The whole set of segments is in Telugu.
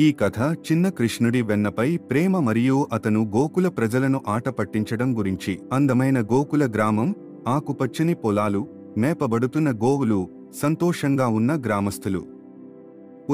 ఈ కథ చిన్న కృష్ణుడి వెన్నపై ప్రేమ మరియు అతను గోకుల ప్రజలను ఆట పట్టించడం గురించి. అందమైన గోకుల గ్రామం, ఆకుపచ్చని పొలాలు, మేపబడుతున్న గోవులు, సంతోషంగా ఉన్న గ్రామస్తులు.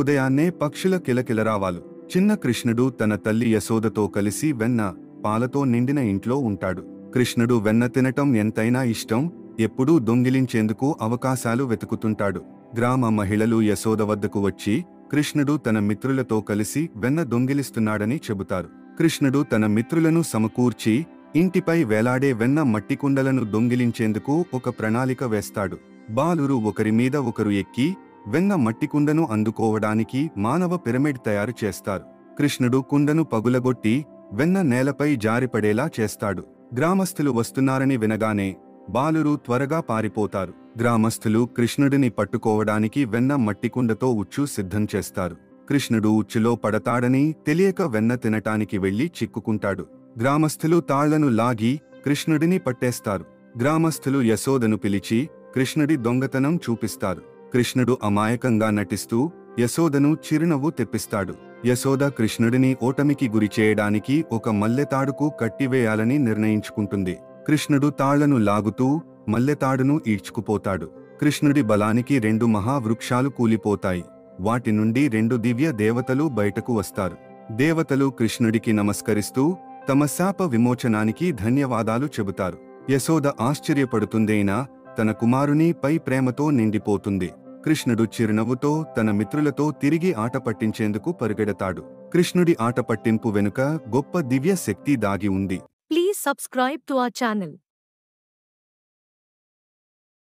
ఉదయాన్నే పక్షుల కిలకిలరావాలు. చిన్న కృష్ణుడు తన తల్లి యశోదతో కలిసి వెన్న, పాలతో నిండిన ఇంట్లో ఉంటాడు. కృష్ణుడు వెన్న తినటం ఎంతైనా ఇష్టం, ఎప్పుడూ దొంగిలించేందుకు అవకాశాలు వెతుకుతుంటాడు. గ్రామ మహిళలు యశోద వద్దకు వచ్చి కృష్ణుడు తన మిత్రులతో కలిసి వెన్న దొంగిలిస్తున్నాడని చెబుతారు. కృష్ణుడు తన మిత్రులను సమకూర్చి ఇంటిపై వేలాడే వెన్న మట్టి కుండలను దొంగిలించేందుకు ఒక ప్రణాళిక వేస్తాడు. బాలురు ఒకరి మీద ఒకరు ఎక్కి వెన్న మట్టి కుండను అందుకోవడానికి మానవ పిరమిడ్ తయారు చేస్తారు. కృష్ణుడు కుండను పగులగొట్టి వెన్న నేలపై జారిపడేలా చేస్తాడు. గ్రామస్తులు వస్తున్నారని వినగానే బాలురు త్వరగా పారిపోతారు. గ్రామస్తులు కృష్ణుడిని పట్టుకోవడానికి వెన్న మట్టికుండతో ఉచ్చు సిద్ధం చేస్తారు. కృష్ణుడు ఉచ్చులో పడతాడని తెలియక వెన్న తినటానికి వెళ్లి చిక్కుకుంటాడు. గ్రామస్తులు తాళ్లను లాగి కృష్ణుడిని పట్టేస్తారు. గ్రామస్తులు యశోదను పిలిచి కృష్ణుడి దొంగతనం చూపిస్తారు. కృష్ణుడు అమాయకంగా నటిస్తూ యశోదను చిరునవ్వు తెప్పిస్తాడు. యశోద కృష్ణుడిని ఓటమికి గురిచేయడానికి ఒక మల్లెతాడుకు కట్టివేయాలని నిర్ణయించుకుంటుంది. కృష్ణుడు తాళ్లను లాగుతూ మల్లెతాడును ఈడ్చుకుపోతాడు. కృష్ణుడి బలానికి 2 మహావృక్షాలు కూలిపోతాయి. వాటి నుండి 2 దివ్య దేవతలు బయటకు వస్తారు. దేవతలు కృష్ణుడికి నమస్కరిస్తూ తమ శాప విమోచనానికి ధన్యవాదాలు చెబుతారు. యశోద ఆశ్చర్యపడుతుందైనా తన కుమారుని పై ప్రేమతో నిండిపోతుంది. కృష్ణుడు చిరునవ్వుతో తన మిత్రులతో తిరిగి ఆట పట్టించేందుకు పరుగెడతాడు. కృష్ణుడి ఆట పట్టింపు వెనుక గొప్ప దివ్య శక్తి దాగి ఉంది. Please subscribe to our channel.